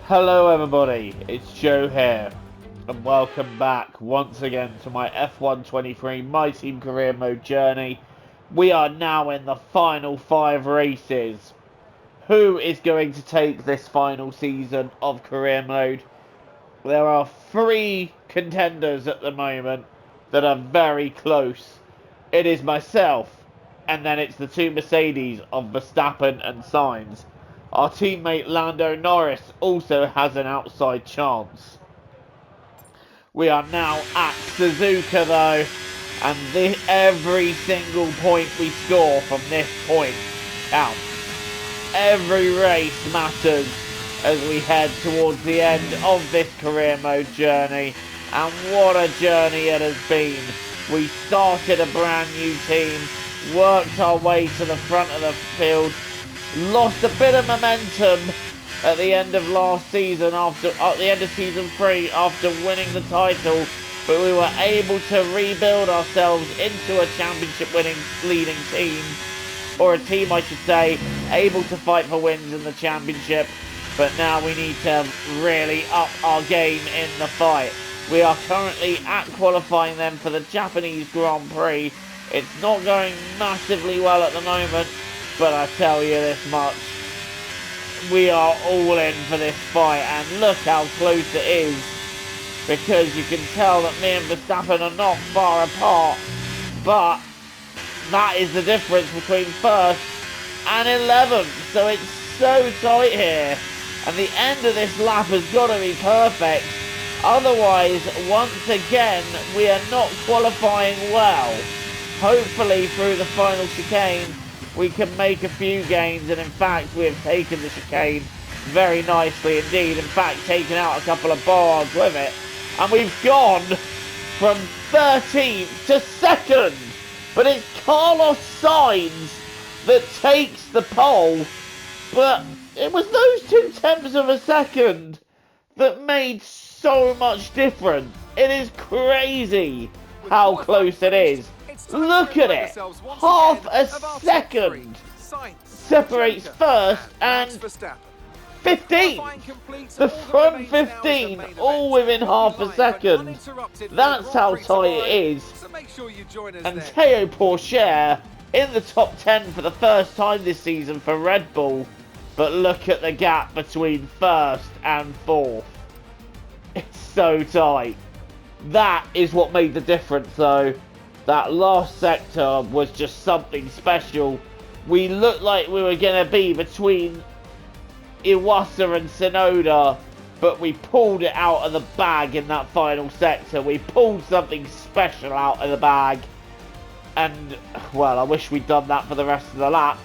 Hello everybody, it's Joe here, and welcome back once again to my F1 23 My Team Career Mode journey. We are now in the final 5 races. Who is going to take this final season of Career Mode? There are 3 contenders at the moment that are very close. It is myself, and then it's the 2 Mercedes of Verstappen and Sainz. Our teammate Lando Norris also has an outside chance. We are now at Suzuka though, and every single point we score from this point counts. Every race matters as we head towards the end of this career mode journey, and what a journey it has been. We started a brand new team, worked our way to the front of the field, lost a bit of momentum at the end of last season, at the end of season 3 after winning the title, but we were able to rebuild ourselves into a championship winning leading team, or a team I should say, able to fight for wins in the championship. But now we need to really up our game in the fight. We are currently at qualifying then for the Japanese Grand Prix. It's not going massively well at the moment, but I tell you this much, we are all in for this fight, and look how close it is, because you can tell that me and Verstappen are not far apart, but that is the difference between first and 11th, so it's so tight here, and the end of this lap has got to be perfect, otherwise once again we are not qualifying well. Hopefully through the final chicane we can make a few gains, and in fact we have taken the chicane very nicely indeed, in fact taken out a couple of bars with it, and we've gone from 13th to 2nd, but it's Carlos Sainz that takes the pole, but it was those 0.2 of a second that made so much difference. It is crazy how close it is. Look at it! Half a second separates first and 15th. The front 15 all within half a second. That's how tight it is. And Théo Pourchaire in the top 10 for the first time this season for Red Bull. But look at the gap between first and fourth. It's so tight. That is what made the difference though. That last sector was just something special. We looked like we were going to be between Iwasa and Tsunoda, but we pulled it out of the bag in that final sector. We pulled something special out of the bag. And, well, I wish we'd done that for the rest of the lap.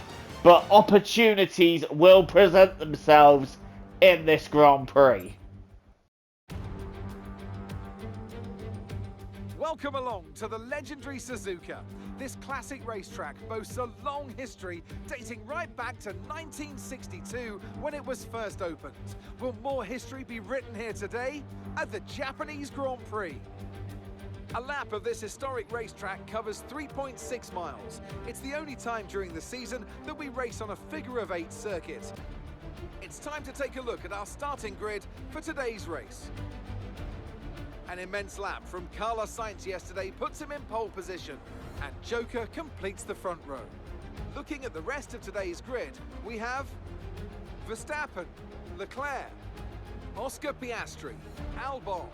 But opportunities will present themselves in this Grand Prix. Welcome along to the legendary Suzuka. This classic racetrack boasts a long history dating right back to 1962 when it was first opened. Will more history be written here today at the Japanese Grand Prix? A lap of this historic racetrack covers 3.6 miles. It's the only time during the season that we race on a figure-of-8 circuit. It's time to take a look at our starting grid for today's race. An immense lap from Carlos Sainz yesterday puts him in pole position, and Joker completes the front row. Looking at the rest of today's grid, we have Verstappen, Leclerc, Oscar Piastri, Albon,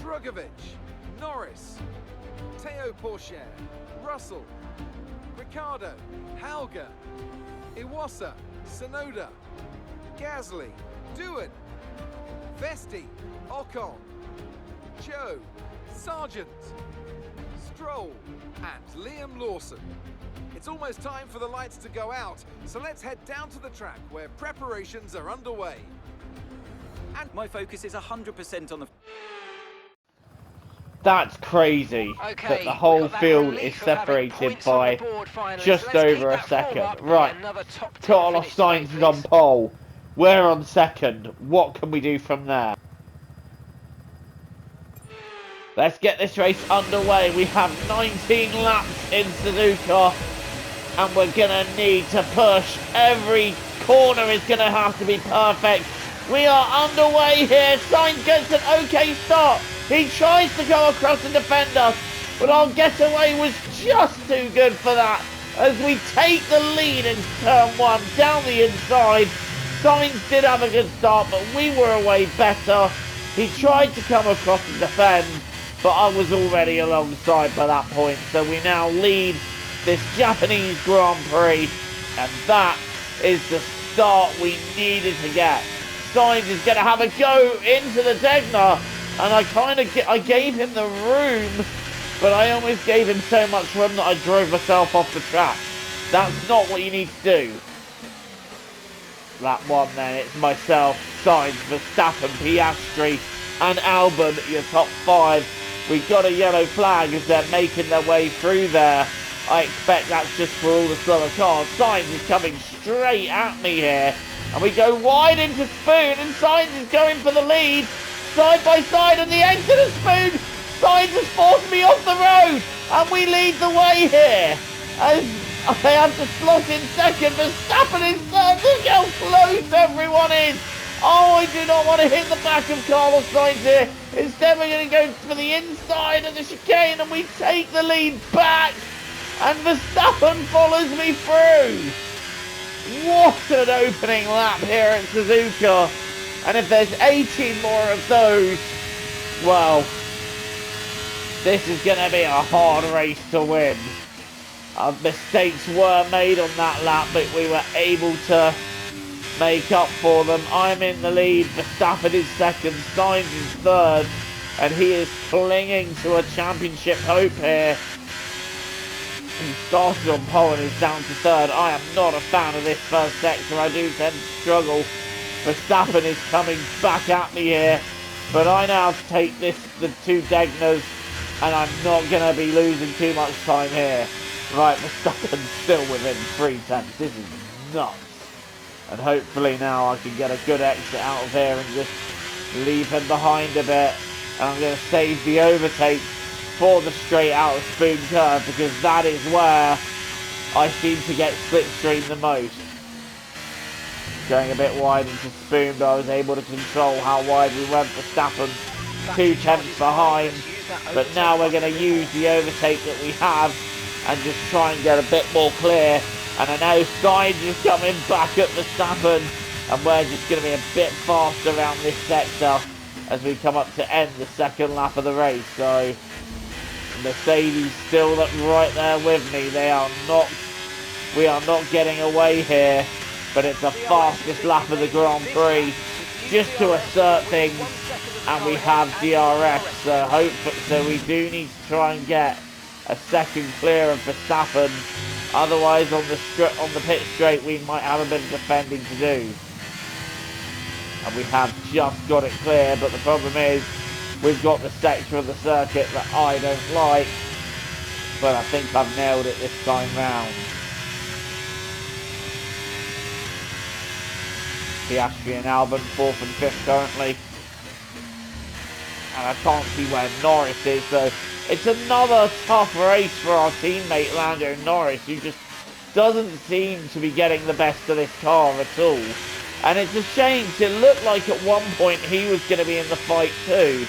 Drugovich, Norris, Théo Pourchaire, Russell, Ricciardo, Hauger, Iwasa, Tsunoda, Gasly, Doohan, Vesti, Ocon, Joe, Sargent, Stroll, and Liam Lawson. It's almost time for the lights to go out, so let's head down to the track where preparations are underway. And my focus is 100% on the... That's crazy that the whole field is separated by just over a second. Right, Carlos Sainz is on pole. We're on second. What can we do from there? Let's get this race underway. We have 19 laps in Suzuka, and we're going to need to push. Every corner is going to have to be perfect. We are underway here. Sainz gets an okay start. He tries to go across the defender, but our getaway was just too good for that. As we take the lead in turn one down the inside. Sainz did have a good start, but we were away better. He tried to come across and defend, but I was already alongside by that point. So we now lead this Japanese Grand Prix, and that is the start we needed to get. Sainz is going to have a go into the Degner, and I gave him the room, but I almost gave him so much room that I drove myself off the track. That's not what you need to do. Lap one then, it's myself, Sainz, Verstappen, Piastri and Albon, your top five. We got a yellow flag as they're making their way through there. I expect that's just for all the slower cars. Sainz is coming straight at me here. And we go wide into Spoon, and Sainz is going for the lead. Side by side, and the exit of Spoon. Sainz has forced me off the road, and we lead the way here. As I have to slot in second, Verstappen is third. Look how close everyone is. Oh, I do not want to hit the back of Carlos Sainz here. Instead, we're going to go for the inside of the chicane, and we take the lead back. And Verstappen follows me through. What an opening lap here at Suzuka. And if there's 18 more of those, well, this is going to be a hard race to win. Mistakes were made on that lap, but we were able to make up for them. I'm in the lead, Verstappen is second, Sainz is third, and he is clinging to a championship hope here. He started on pole and is down to third. I am not a fan of this first sector. I do tend to struggle. Verstappen is coming back at me here, but I now take the two Degners, and I'm not going to be losing too much time here. Right, Verstappen's still within 3/10. This is nuts. And hopefully now I can get a good exit out of here and just leave him behind a bit. And I'm going to save the overtake for the straight out of Spoon curve, because that is where I seem to get slipstream the most. Going a bit wide into Spoon, but I was able to control how wide we went. Verstappen 2/10 behind. But now we're going to use the overtake that we have and just try and get a bit more clear. And I know Sainz is coming back at Verstappen, and we're just going to be a bit faster around this sector as we come up to end the second lap of the race. So Mercedes still right there with me. We are not getting away here, but it's the fastest lap of the Grand Prix just to assert things, and we have DRS. So we do need to try and get a second clear of Verstappen. Otherwise, on the pit straight, we might have a bit of defending to do. And we have just got it clear, but the problem is we've got the sector of the circuit that I don't like, but I think I've nailed it this time round. Piastri and Albon 4th and 5th currently. And I can't see where Norris is, so it's another tough race for our teammate Lando Norris, who just doesn't seem to be getting the best of this car at all. And it's a shame, because it looked like at one point he was going to be in the fight too.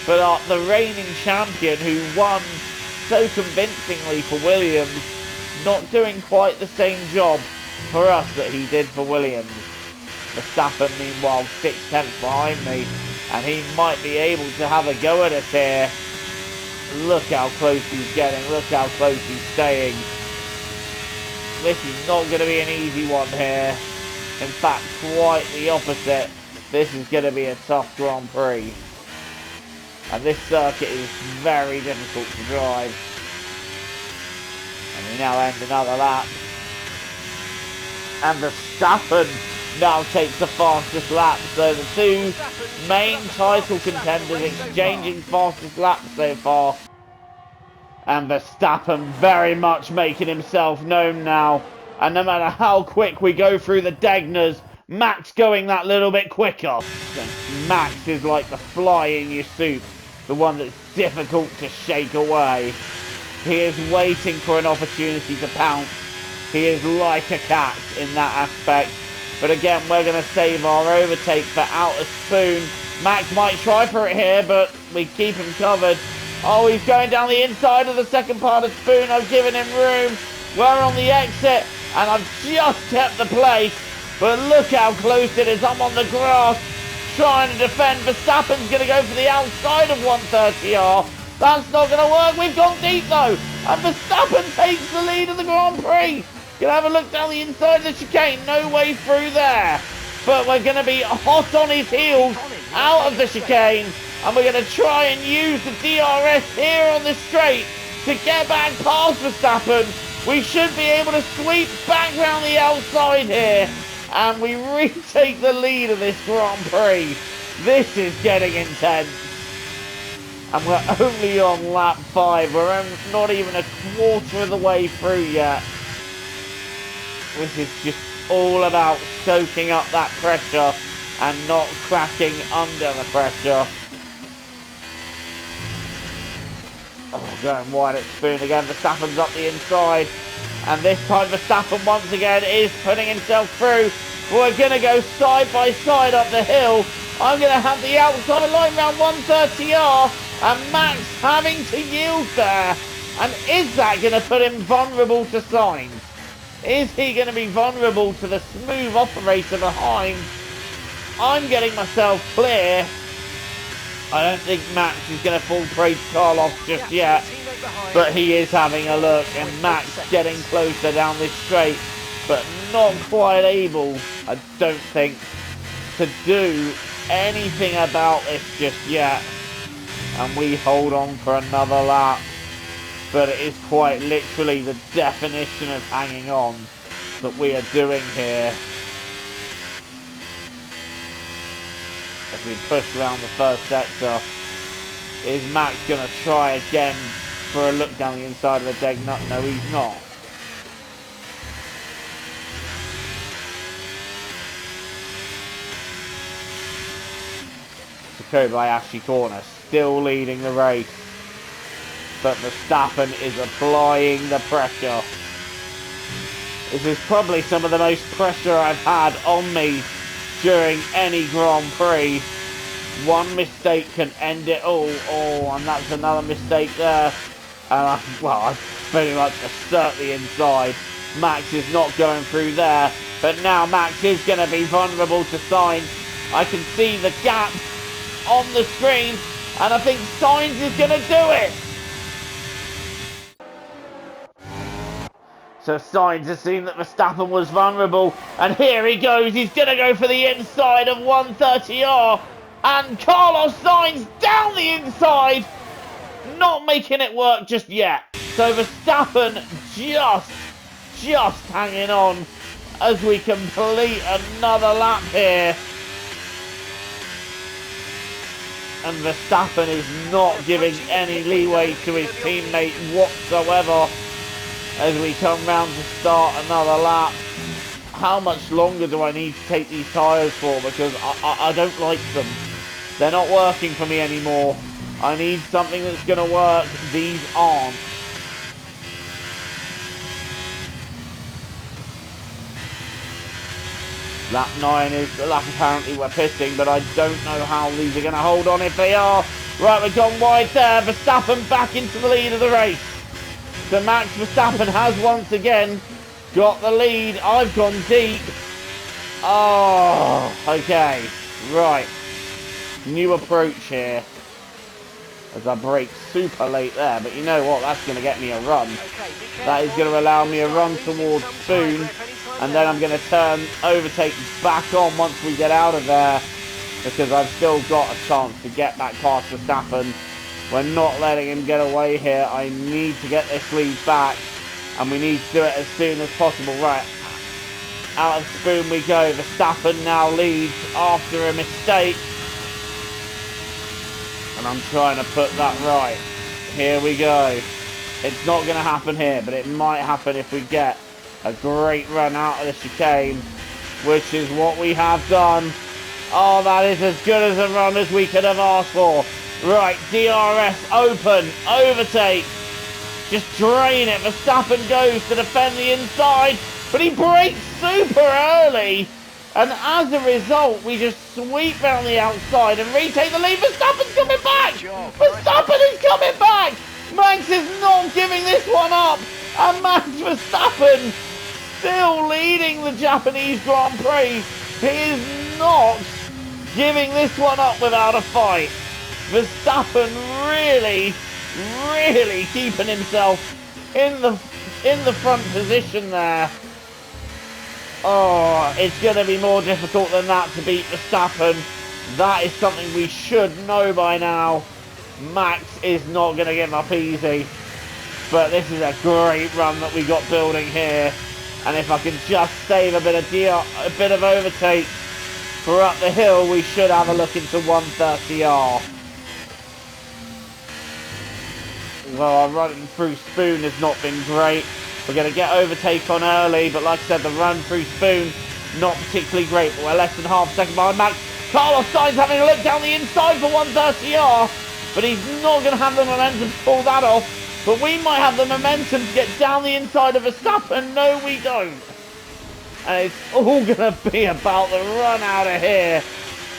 But the reigning champion, who won so convincingly for Williams, not doing quite the same job for us that he did for Williams. Verstappen, meanwhile, 6/10 behind me, and he might be able to have a go at us here. Look how close he's getting, look how close he's staying. This is not going to be an easy one here. In fact, quite the opposite. This is going to be a tough Grand Prix. And this circuit is very difficult to drive. And we now end another lap. And Verstappen now takes the fastest lap. So the two main title contenders exchanging fastest laps so far. And Verstappen very much making himself known now. And no matter how quick we go through the Degners, Max going that little bit quicker. Max is like the fly in your soup, the one that's difficult to shake away. He is waiting for an opportunity to pounce. He is like a cat in that aspect. But again, we're going to save our overtake for outer spoon. Max might try for it here, but we keep him covered. Oh, he's going down the inside of the second part of spoon. I've given him room. We're on the exit, and I've just kept the place. But look how close it is. I'm on the grass trying to defend. Verstappen's going to go for the outside of 130R. That's not going to work. We've gone deep, though. And Verstappen takes the lead of the Grand Prix. Gonna have a look down the inside of the chicane. No way through there. But we're gonna be hot on his heels out of the chicane. And we're gonna try and use the DRS here on the straight to get back past Verstappen. We should be able to sweep back round the outside here. And we retake the lead of this Grand Prix. This is getting intense. And we're only on lap 5. We're not even a quarter of the way through yet. This is just all about soaking up that pressure and not cracking under the pressure. Oh, going wide at spoon again. Verstappen's up the inside. And this time Verstappen once again is putting himself through. We're going to go side by side up the hill. I'm going to have the outside line round 130R. And Max having to yield there. And is that going to put him vulnerable to Sainz? Is he going to be vulnerable to the smooth operator behind? I'm getting myself clear. I don't think Max is going to fall prey to Carlos just yet. But he is having a look. And Max getting closer down this straight. But not quite able, I don't think, to do anything about this just yet. And we hold on for another lap. But it is quite literally the definition of hanging on that we are doing here. As we push around the first sector, is Max going to try again for a look down the inside of the deck nut? No, he's not. Kobayashi corner, still leading the race. But Verstappen is applying the pressure. This is probably some of the most pressure I've had on me during any Grand Prix. One mistake can end it all. Oh, and that's another mistake there. And I pretty much assert the inside. Max is not going through there. But now Max is going to be vulnerable to Sainz. I can see the gap on the screen. And I think Sainz is going to do it. So Sainz has seen that Verstappen was vulnerable, and here he goes. He's going to go for the inside of 130R, and Carlos Sainz down the inside, not making it work just yet. So Verstappen just hanging on as we complete another lap here. And Verstappen is not giving any leeway to his teammate whatsoever. As we come round to start another lap. How much longer do I need to take these tyres for? Because I don't like them. They're not working for me anymore. I need something that's going to work. These aren't. Lap 9 is the lap apparently we're pitting, but I don't know how these are going to hold on if they are. Right, we've gone wide there. Verstappen back into the lead of the race. So Max Verstappen has once again got the lead. I've gone deep. Oh, okay. Right. New approach here. As I brake super late there. But you know what? That's going to get me a run. That is going to allow me a run towards Spoon. And then I'm going to turn overtake back on once we get out of there. Because I've still got a chance to get back past Verstappen. We're not letting him get away here. I need to get this lead back. And we need to do it as soon as possible. Right. Out of Spoon we go. Verstappen now leads after a mistake. And I'm trying to put that right. Here we go. It's not going to happen here. But it might happen if we get a great run out of the chicane. Which is what we have done. Oh, that is as good as a run as we could have asked for. Right, DRS open, overtake, just drain it. Verstappen goes to defend the inside, but he brakes super early. And as a result, we just sweep down the outside and retake the lead. Verstappen's coming back! Verstappen is coming back! Max is not giving this one up! And Max Verstappen still leading the Japanese Grand Prix. He is not giving this one up without a fight. Verstappen really keeping himself in the front position there. Oh, it's going to be more difficult than that to beat Verstappen. That is something we should know by now. Max is not going to give up easy. But this is a great run that we got building here. And if I can just save a bit of overtake for up the hill, we should have a look into 130R. Well, our run through Spoon has not been great. We're going to get overtake on early, but like I said, the run through Spoon, not particularly great. But we're less than half a second behind Max. Carlos Sainz having a look down the inside for 130R, but he's not going to have the momentum to pull that off. But we might have the momentum to get down the inside of Verstappen. No, we don't. And it's all going to be about the run out of here.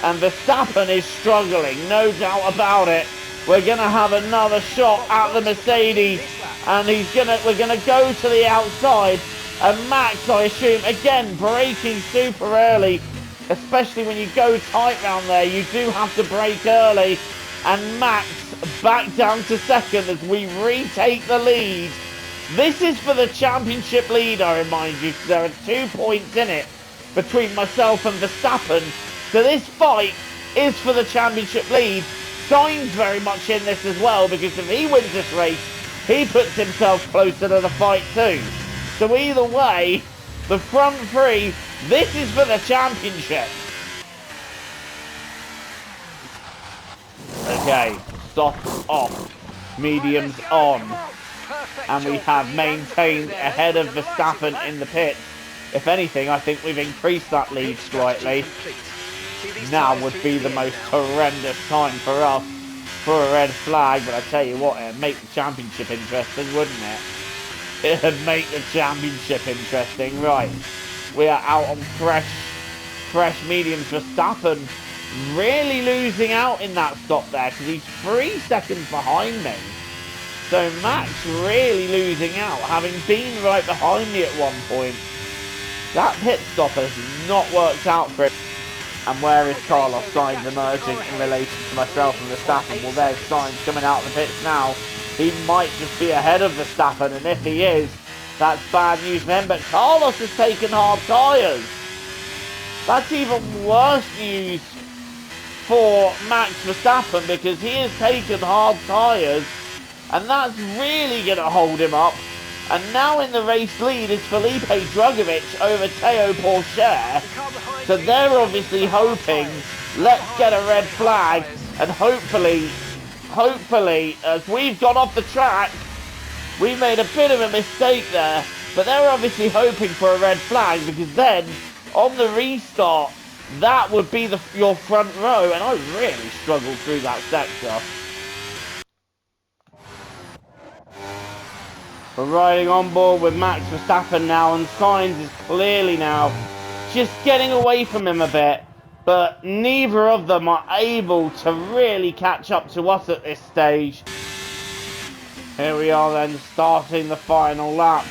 And Verstappen is struggling, no doubt about it. We're going to have another shot at the Mercedes. And we're going to go to the outside. And Max, I assume, again, braking super early. Especially when you go tight round there, you do have to brake early. And Max back down to second as we retake the lead. This is for the championship lead, I remind you. There are 2 points in it between myself and Verstappen. So this fight is for the championship lead. Sainz very much in this as well, because if he wins this race, he puts himself closer to the fight too. So either way, the front three, this is for the championship. Okay, soft off, mediums on. And we have maintained ahead of Verstappen in the pits. If anything, I think we've increased that lead slightly. Now would be the most horrendous time for us for a red flag, but I tell you what, it'd make the championship interesting, wouldn't it? It'd make the championship interesting. Right, we are out on fresh mediums. Verstappen really losing out in that stop there, because he's 3 seconds behind me. So Max really losing out, having been right behind me at one point. That pit stop has not worked out for him. And where is Carlos Sainz emerging in relation to myself and Verstappen? Well, there's Sainz coming out of the pits now. He might just be ahead of Verstappen, and if he is, that's bad news for him. But Carlos has taken hard tyres. That's even worse news for Max Verstappen, because he has taken hard tyres, and that's really going to hold him up. And now in the race lead is Felipe Drugovich over Théo Pourchaire. So they're obviously hoping, let's get a red flag, and hopefully, as we've gone off the track, we made a bit of a mistake there, but they're obviously hoping for a red flag, because then, on the restart, that would be your front row, and I really struggled through that sector. We're riding on board with Max Verstappen now, and Sainz is clearly now just getting away from him a bit, but neither of them are able to really catch up to us at this stage. Here we are then, starting the final lap.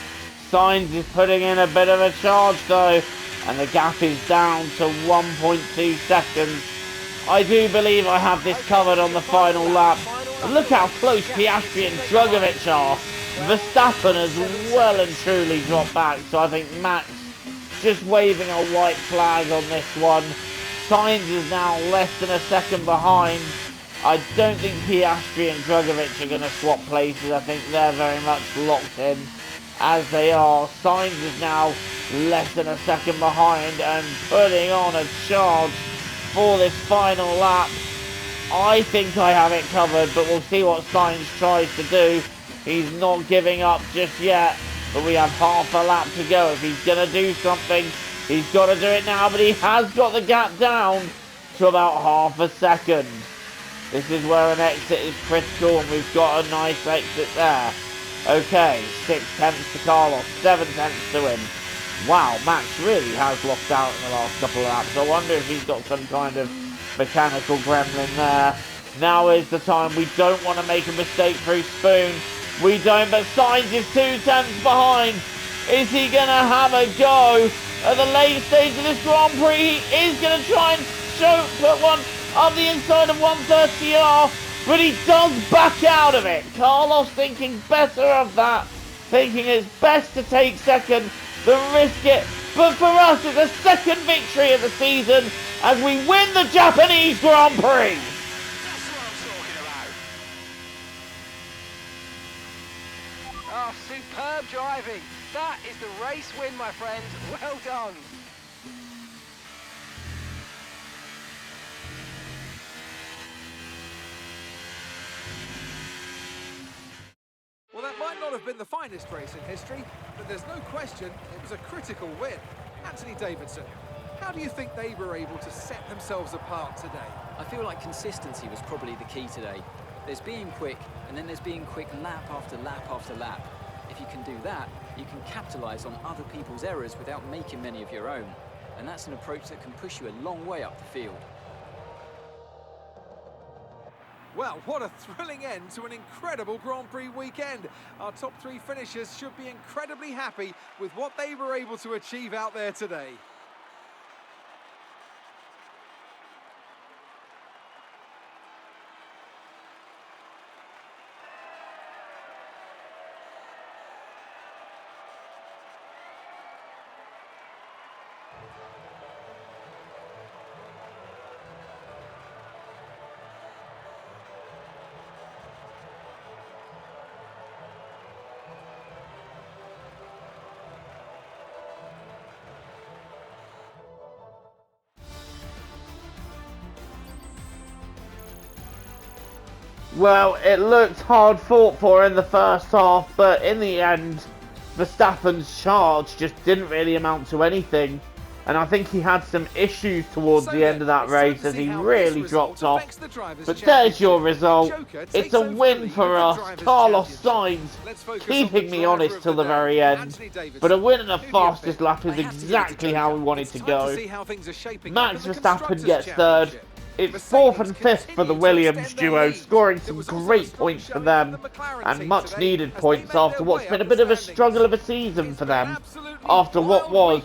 Sainz is putting in a bit of a charge though, and the gap is down to 1.2 seconds. I do believe I have this covered on the final lap. And look how close Piastri and Drugovich are. Verstappen has well and truly dropped back, so I think Max just waving a white flag on this one. Sainz is now less than a second behind. I don't think Piastri and Drugovich are going to swap places. I think they're very much locked in as they are. Sainz is now less than a second behind and putting on a charge for this final lap. I think I have it covered, but we'll see what Sainz tries to do. He's not giving up just yet, but we have half a lap to go. If he's going to do something, he's got to do it now, but he has got the gap down to about half a second. This is where an exit is critical, and we've got a nice exit there. Okay, 6 tenths to Carlos, 7 tenths to him. Wow, Max really has lost out in the last couple of laps. I wonder if he's got some kind of mechanical gremlin there. Now is the time. We don't want to make a mistake through Spoon. We don't, but Sainz is 2 tenths behind. Is he going to have a go at the late stage of this Grand Prix? He is going to try and put one up the inside of 130R, but he does back out of it. Carlos thinking better of that, thinking it's best to take second than risk it. But for us, it's a second victory of the season as we win the Japanese Grand Prix. That's what I'm talking about. Oh, superb driving. That is the race win, my friends. Well done. Well, that might not have been the finest race in history, but there's no question it was a critical win. Anthony Davidson, how do you think they were able to set themselves apart today? I feel like consistency was probably the key today. There's being quick, and then there's being quick lap after lap after lap. If you can do that, you can capitalise on other people's errors without making many of your own. And that's an approach that can push you a long way up the field. Well, what a thrilling end to an incredible Grand Prix weekend. Our top 3 finishers should be incredibly happy with what they were able to achieve out there today. Well, it looked hard fought for in the first half, but in the end, Verstappen's charge just didn't really amount to anything. And I think he had some issues towards the end of that race as he really dropped off. But there's your result. It's a win for us. Carlos Sainz keeping me honest till the very end. But a win in the fastest lap is exactly how we wanted to go. Max Verstappen gets third. It's 4th and 5th for the Williams duo, scoring some great points for them and much needed points after what's been a bit of a struggle of a season for them after what was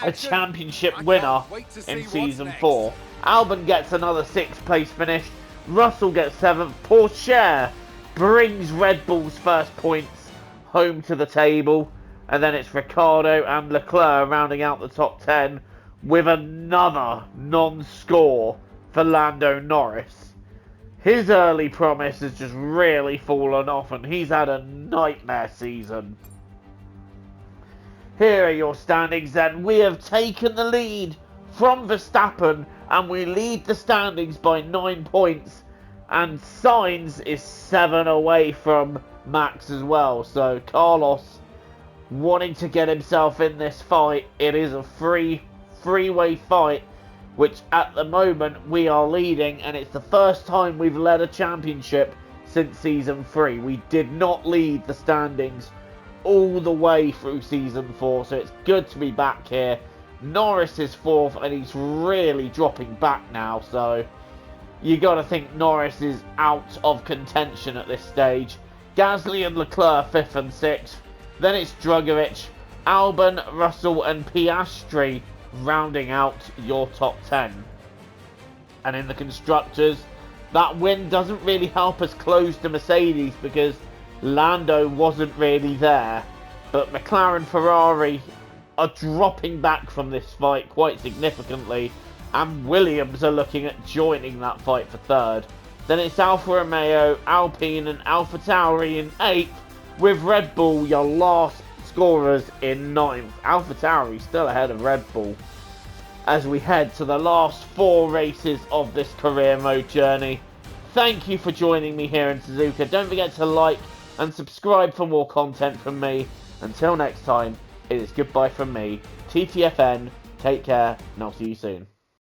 a championship winner in Season 4. Albon gets another 6th place finish, Russell gets 7th, Pourchaire brings Red Bull's first points home to the table, and then it's Ricciardo and Leclerc rounding out the top 10. With another non-score for Lando Norris. His early promise has just really fallen off and he's had a nightmare season. Here are your standings then. We have taken the lead from Verstappen and we lead the standings by 9 points. And Sainz is 7 away from Max as well. So Carlos wanting to get himself in this fight. It is a three-way fight, which at the moment we are leading, and it's the first time we've led a championship since Season 3. We did not lead the standings all the way through Season 4, so it's good to be back here. Norris is 4th, and he's really dropping back now, so you got to think Norris is out of contention at this stage. Gasly and Leclerc 5th and 6th. Then it's Drugovich, Albon, Russell and Piastri rounding out your top 10. And in the constructors, that win doesn't really help us close to Mercedes because Lando wasn't really there. But McLaren, Ferrari are dropping back from this fight quite significantly, and Williams are looking at joining that fight for 3rd. Then it's Alfa Romeo, Alpine and AlphaTauri in 8th, with Red Bull your last scorers in 9th. AlphaTauri still ahead of Red Bull as we head to the last 4 races of this career mode journey. Thank you for joining me here in Suzuka. Don't forget to like and subscribe for more content from me. Until next time, it is goodbye from me, TTFN. Take care, and I'll see you soon.